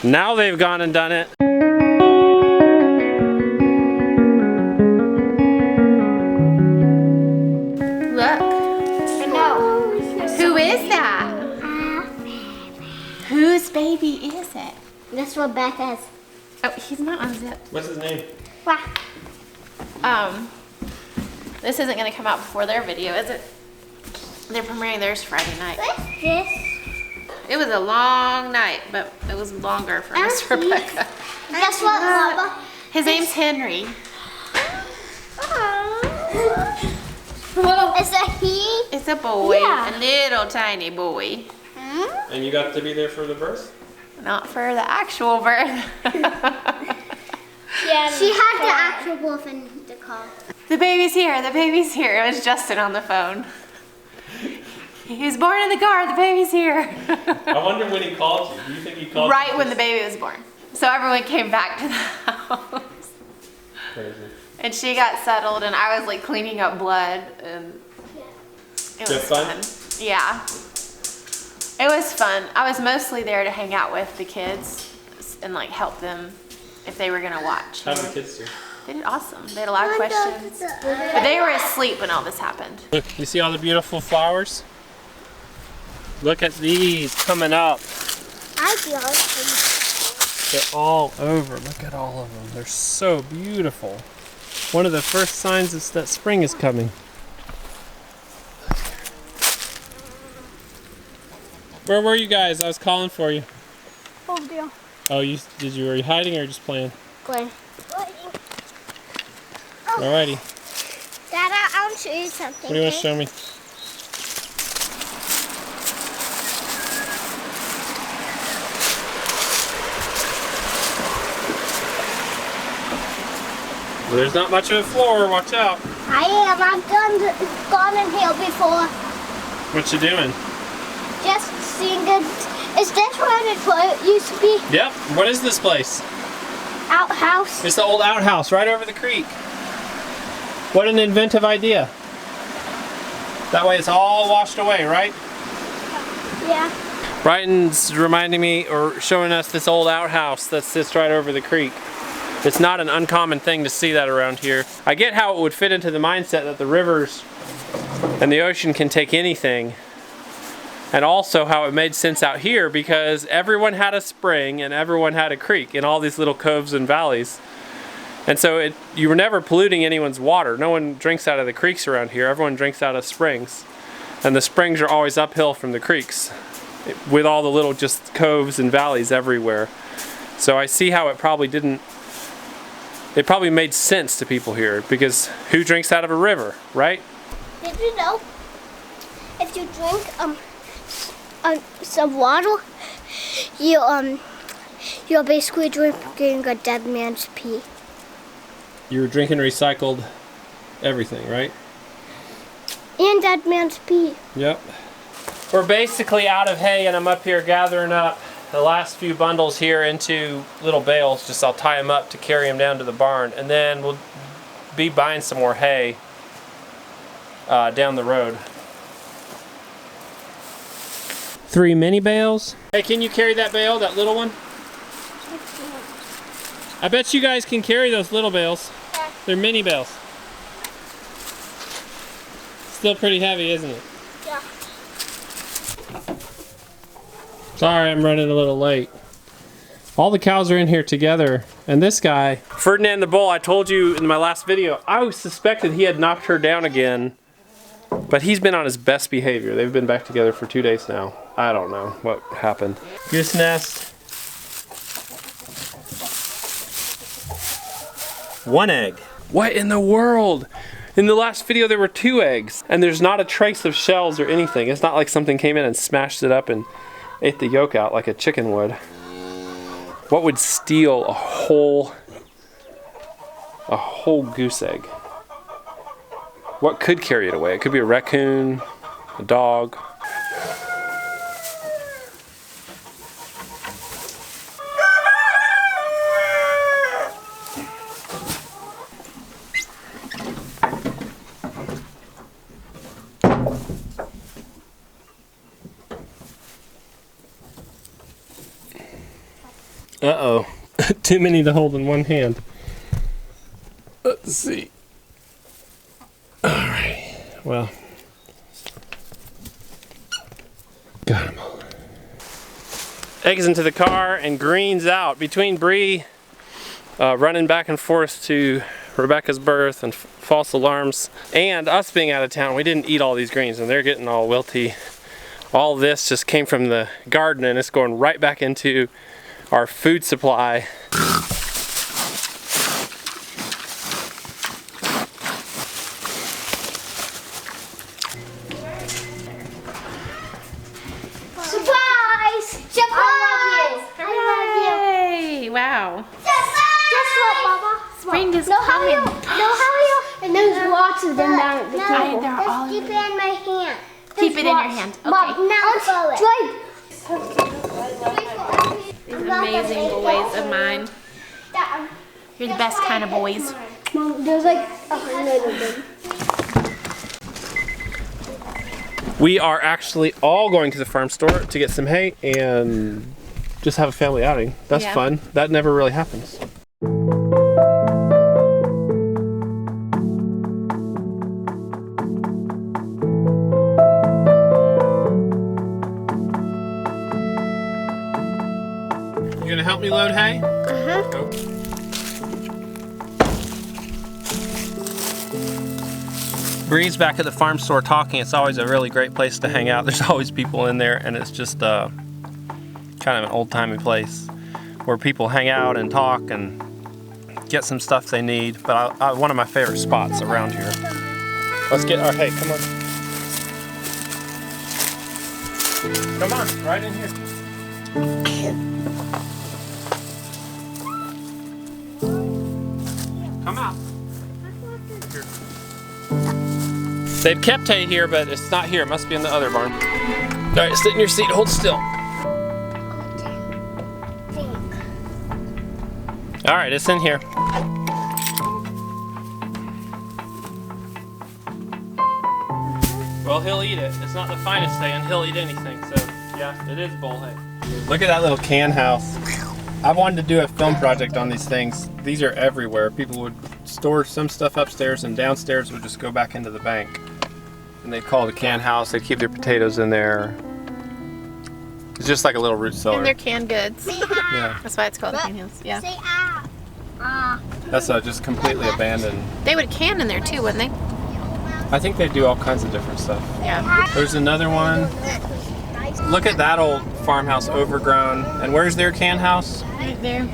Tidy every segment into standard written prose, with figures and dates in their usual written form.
Now they've gone and done it. Look. No. Who is that? Whose baby is it? That's Rebecca's. Oh, he's not unzipped. What's his name? This isn't gonna come out before their video, is it? They're premiering theirs Friday night. What's this? It was a long night, but it was longer for Miss Rebecca. Guess what, Mama? His name's Henry. Is that he? It's a boy, Yeah. a little tiny boy. And you got to be there for the birth? Not for the actual birth. Yeah. She had the actual wolf in the car. The baby's here, the baby's here. It was Justin on the phone. He was born in the car, the baby's here. I wonder when he called you. Do you think he called you? Right when the baby was born. So everyone came back to the house. Crazy. And she got settled and I was like cleaning up blood and it was fun. Yeah. It was fun. I was mostly there to hang out with the kids and like help them if they were gonna watch. How did the kids do? They did awesome. They had a lot of questions. But they were asleep when all this happened. Look, you see all the beautiful flowers? Look at these coming up. I feel it. They're all over. Look at all of them. They're so beautiful. One of the first signs is that spring is coming. Where were you guys? I was calling for you. Over there. Oh, were you hiding or just playing? Glenn. Alrighty. Dada, I want to show you something. What do you want to show me? Well, there's not much of a floor. Watch out. I am. I've gone in here before. What you doing? Just seeing it. Is this where the toilet used to be? Yep. What is this place? Outhouse. It's the old outhouse right over the creek. What an inventive idea. That way it's all washed away, right? Yeah. Brighton's reminding me or showing us this old outhouse that sits right over the creek. It's not an uncommon thing to see that around here. I get how it would fit into the mindset that the rivers and the ocean can take anything. And also how it made sense out here because everyone had a spring and everyone had a creek in all these little coves and valleys. And so you were never polluting anyone's water. No one drinks out of the creeks around here. Everyone drinks out of springs. And the springs are always uphill from the creeks with all the little just coves and valleys everywhere. So I see how it probably made sense to people here because who drinks out of a river, right? Did you know if you drink some water, you're basically drinking a dead man's pee. You're drinking recycled everything, right? And dead man's pee. Yep. We're basically out of hay and I'm up here gathering up the last few bundles here into little bales. Just I'll tie them up to carry them down to the barn and then we'll be buying some more hay down the road. 3 mini bales. Hey, can you carry that bale, that little one? I bet you guys can carry those little bales. Yeah. They're mini bales. Still pretty heavy, isn't it? Yeah. Sorry, I'm running a little late. All the cows are in here together, and this guy, Ferdinand the bull, I told you in my last video, I suspected he had knocked her down again, but he's been on his best behavior. They've been back together for 2 days now. I don't know what happened. Goose nest. 1 egg. What in the world? In the last video there were 2 eggs, and there's not a trace of shells or anything. It's not like something came in and smashed it up and ate the yolk out like a chicken would. What would steal a whole goose egg? What could carry it away? It could be a raccoon, a dog. Uh-oh. Too many to hold in one hand. Let's see. Alright. Well. Got them all. Eggs into the car and greens out. Between Bree running back and forth to Rebecca's birth and false alarms and us being out of town, we didn't eat all these greens and they're getting all wilty. All this just came from the garden and it's going right back into our food supply. Wow. Guess what, Mama? Spring is coming. And there's lots of them down at the table. They're all keep it in my hand. Keep it in your hand. Okay. Mom, now try. These amazing boys of mine. You're the best kind of boys. Mom, there's like 100 of them. We are actually all going to the farm store to get some hay and just have a family outing. That's fun. That never really happens. You gonna help me load hay? Uh-huh. Bree's back at the farm store talking. It's always a really great place to hang out. There's always people in there and it's just kind of an old-timey place where people hang out and talk and get some stuff they need. But one of my favorite spots around here. Let's get our hay. Come on. Come on, right in here. Come out. Here. They've kept hay here, but it's not here. It must be in the other barn. All right, sit in your seat. Hold still. All right, it's in here. Well, he'll eat it. It's not the finest hay, and he'll eat anything. So, yeah, it is bull hay. Look at that little can house. I've wanted to do a film project on these things. These are everywhere. People would store some stuff upstairs, and downstairs would just go back into the bank. And they'd call it a can house. They'd keep their potatoes in there. It's just like a little root cellar. And they're canned goods. Yeah. That's why it's called a can house. Yeah. Say ah. That's just completely abandoned. They would can in there too, wouldn't they? I think they do all kinds of different stuff. Yeah. There's another one. Look at that old farmhouse overgrown. And where's their can house? Right there.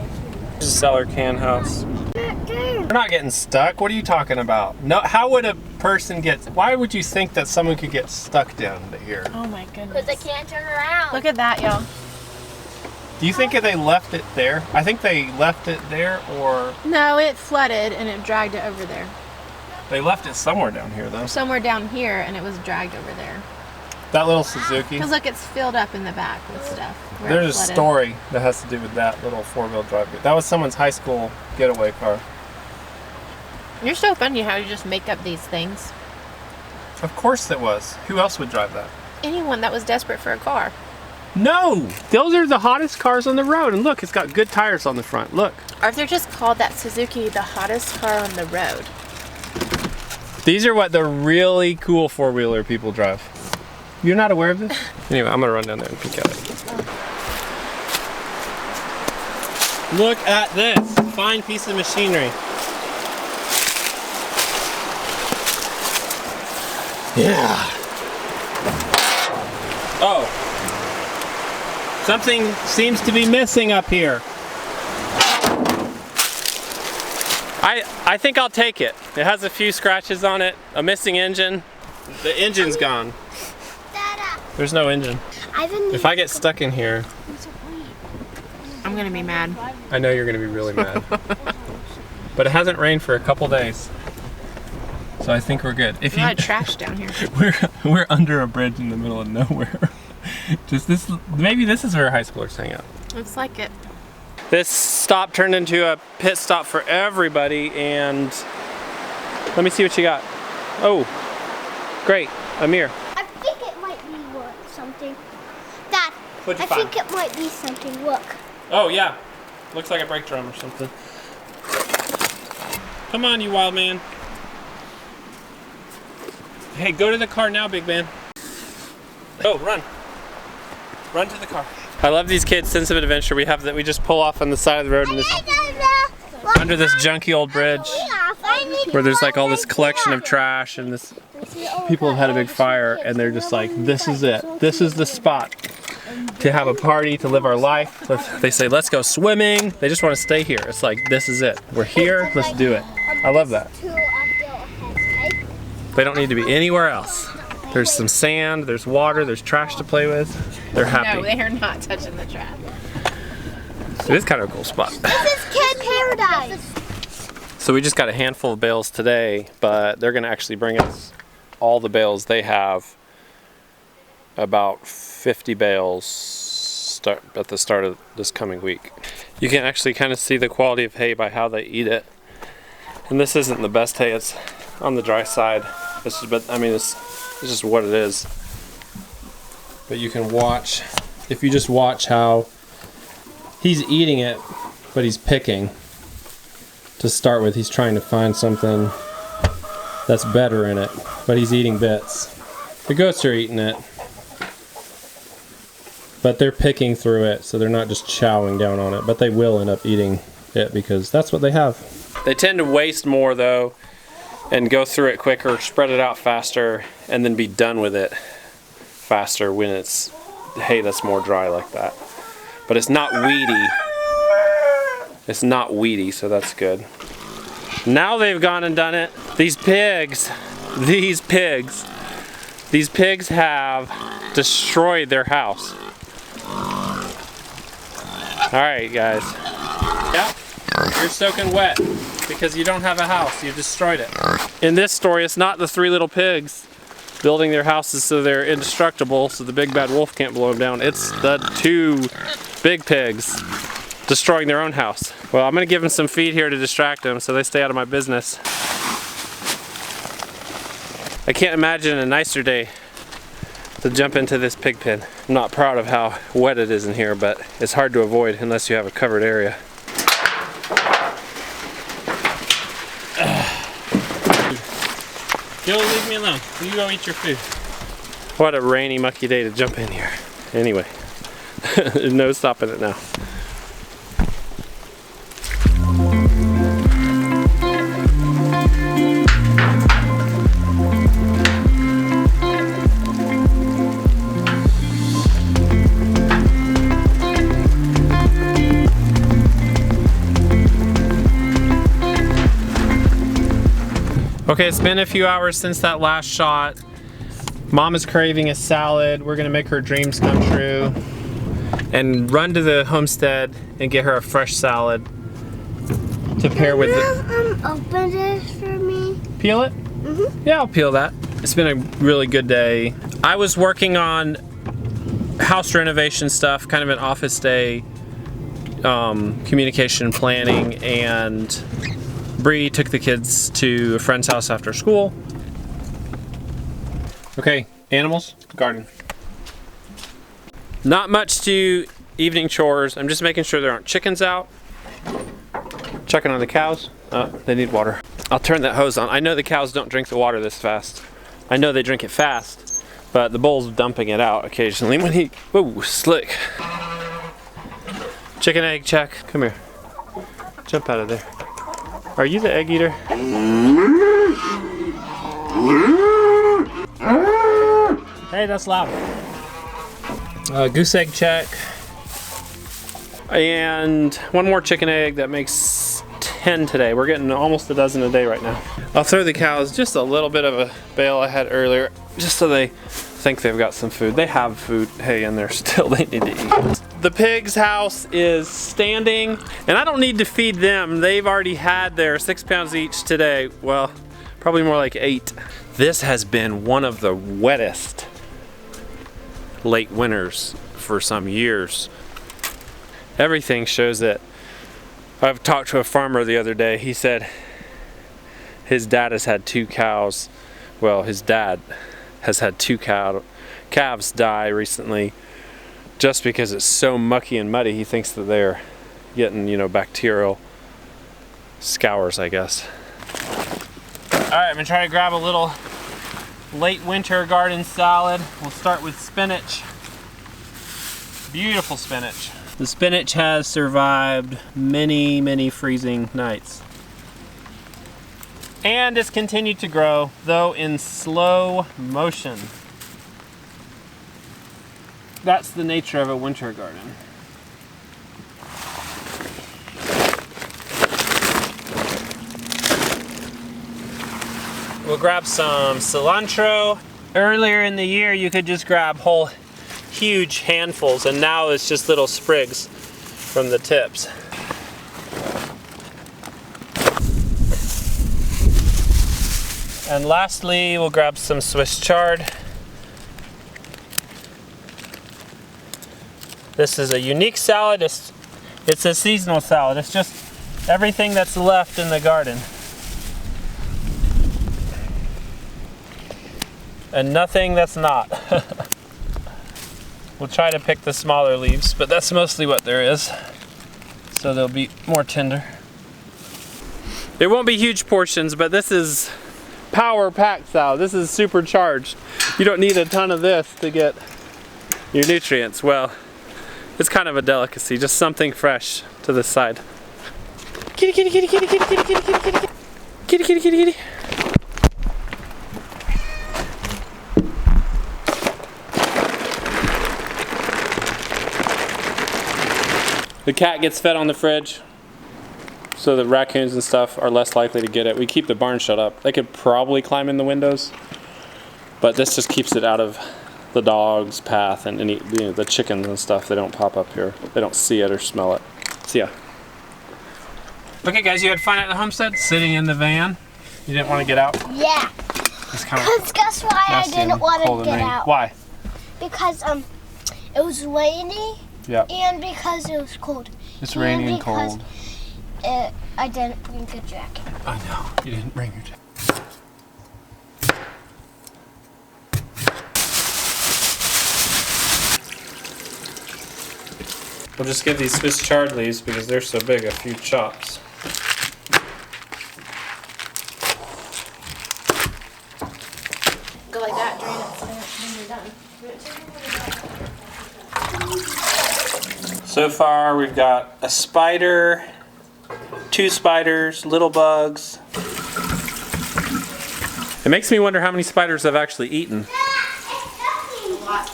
There's a cellar can house. We're not getting stuck. What are you talking about? No. How would a person get? Why would you think that someone could get stuck down here? Oh my goodness. Because they can't turn around. Look at that, y'all. Do you think if they left it there? I think they left it there, or No, it flooded and it dragged it over there. they left it somewhere down here though. Somewhere down here, and it was dragged over there. That little Suzuki. Because look, it's filled up in the back with stuff. where it There's a flooded. story that has to do with that little four-wheel drive. That was someone's high school getaway car. You're so funny how you just make up these things. Of course it was. Who else would drive that? Anyone that was desperate for a car. No! Those are the hottest cars on the road. And look, it's got good tires on the front. Look. Or if they're just called that Suzuki the hottest car on the road. These are what the really cool four-wheeler people drive. You're not aware of this? Anyway, I'm gonna run down there and peek at it. Look at this fine piece of machinery. Yeah. Oh. Something seems to be missing up here. I think I'll take it. It has a few scratches on it, a missing engine. The engine's gone. There's no engine. If I get stuck in here, I'm gonna be mad. I know you're gonna be really mad. But it hasn't rained for a couple days. So I think we're good. If There's a lot of trash down here. we're under a bridge in the middle of nowhere. Just this, maybe this is where high schoolers hang out. Looks like it. This stop turned into a pit stop for everybody, and let me see what you got. Oh, great, Amir. I think it might be something. Dad, What'd you I find? think it might be something. Look. Oh yeah, Looks like a brake drum or something. Come on, you wild man. Hey, go to the car now, big man. Oh, run. Run to the car. I love these kids' sense of adventure. We have that we just pull off on the side of the road in this, under this junky old bridge where there's like all this collection of trash and this people have had a big fire and they're just like, this is it. This is the spot to have a party, to live our life. They say, let's go swimming. They just want to stay here. It's like, this is it. We're here, let's do it. I love that. They don't need to be anywhere else. There's some sand, there's water, there's trash to play with. They're happy. No, they are not touching the trash. It is kind of a cool spot. This is kid paradise. So we just got a handful of bales today, but they're gonna actually bring us all the bales they have. About 50 bales at the start of this coming week. You can actually kind of see the quality of hay by how they eat it. And this isn't the best hay, it's on the dry side. It's just what it is. But you can watch, if you just watch how he's eating it, but he's picking. To start with, he's trying to find something that's better in it, but he's eating bits. The goats are eating it, but they're picking through it, so they're not just chowing down on it, but they will end up eating it because that's what they have. They tend to waste more though, and go through it quicker, spread it out faster, and then be done with it faster when it's hay that's more dry like that. But it's not weedy. It's not weedy, so that's good. Now they've gone and done it. These pigs have destroyed their house. All right, guys. Yep, you're soaking wet because you don't have a house. You destroyed it. In this story, it's not the 3 little pigs building their houses so they're indestructible, so the big bad wolf can't blow them down. It's the 2 big pigs destroying their own house. Well, I'm gonna give them some feed here to distract them so they stay out of my business. I can't imagine a nicer day to jump into this pig pen. I'm not proud of how wet it is in here, but it's hard to avoid unless you have a covered area. Joe, leave me alone. You go eat your food. What a rainy, mucky day to jump in here. Anyway, no stopping it now. Okay, it's been a few hours since that last shot. Mom is craving a salad. We're gonna make her dreams come true and run to the homestead and get her a fresh salad to pair with it. Open this for me. Peel it? Yeah, I'll peel that. It's been a really good day. I was working on house renovation stuff, kind of an office day, communication planning, and Bree took the kids to a friend's house after school. Okay, animals, garden. Not much to evening chores. I'm just making sure there aren't chickens out. Checking on the cows. They need water. I'll turn that hose on. I know the cows don't drink the water this fast. I know they drink it fast, but the bull's dumping it out occasionally when he, whoa, slick. Chicken egg check. Come here. Jump out of there. Are you the egg eater? Hey, that's loud. Goose egg check. And one more chicken egg. That makes 10 today. We're getting almost a dozen a day right now. I'll throw the cows just a little bit of a bale I had earlier, just so they think they've got some food. They have food hay in there still they need to eat. The pig's house is standing, and I don't need to feed them. They've already had their 6 pounds each today. Well, probably more like 8. This has been one of the wettest late winters for some years. Everything shows it. I've talked to a farmer the other day. He said his dad has had 2 cows. Well, his dad has had 2 calves die recently just because it's so mucky and muddy. He thinks that they're getting, you know, bacterial scours, I guess. All right, I'm gonna try to grab a little late winter garden salad. We'll start with spinach. Beautiful spinach. The spinach has survived many, many freezing nights. And it's continued to grow, though in slow motion. That's the nature of a winter garden. We'll grab some cilantro. Earlier in the year, you could just grab whole huge handfuls, and now it's just little sprigs from the tips. And lastly, we'll grab some Swiss chard. This is a unique salad. It's a seasonal salad. It's just everything that's left in the garden. And nothing that's not. We'll try to pick the smaller leaves, but that's mostly what there is. So they'll be more tender. There won't be huge portions, but this is power-packed salad. This is supercharged. You don't need a ton of this to get your nutrients. Well, it's kind of a delicacy, just something fresh to the side. Kitty, kitty, kitty, kitty, kitty, kitty, kitty, kitty, kitty. Kitty, kitty, kitty, kitty. The cat gets fed on the fridge, so the raccoons and stuff are less likely to get it. We keep the barn shut up. They could probably climb in the windows, but this just keeps it out of the dog's path and any, you know, the chickens and stuff. They don't pop up here. They don't see it or smell it. So yeah. Okay guys, you had fun at the homestead? Sitting in the van? You didn't want to get out? Yeah. Because guess why I didn't want to get out? Why? Because it was rainy. Yeah. And because it was cold. It's rainy and cold. I didn't bring a jacket. I know, you didn't bring your jacket. We'll just give these Swiss chard leaves, because they're so big, a few chops. Go like that, drain it, when you're done. So far we've got a spider, 2 spiders, little bugs. It makes me wonder how many spiders I've actually eaten. A lot.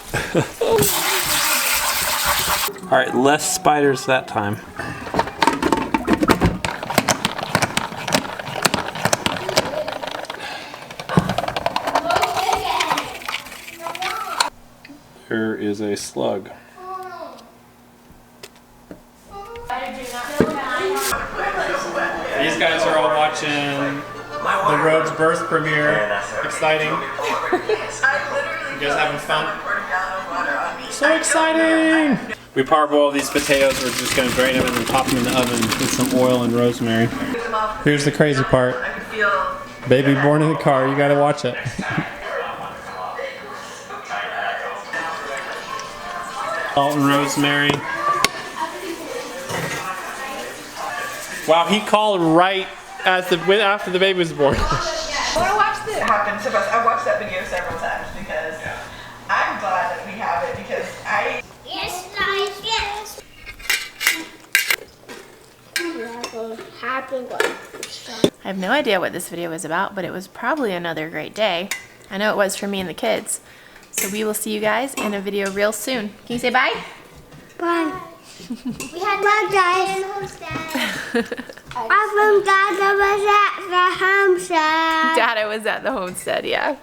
Alright, less spiders that time. There is a slug. These guys are all watching the Rhodes birth premiere. Exciting. You guys having fun? So exciting! We parboil these potatoes. We're just going to drain them and then pop them in the oven with some oil and rosemary. Here's the crazy part. Baby born in the car. You got to watch it. Salt and rosemary. Wow, he called right as after the baby was born. I want to watch this. Happen to us. I've watched that video several times because I'm glad that we have it because I. Yes, guys, yes. I have no idea what this video was about, but it was probably another great day. I know it was for me and the kids. So we will see you guys in a video real soon. Can you say bye? Bye. We had bye, guys. Dada was at the homestead. Dada was at the homestead, yeah.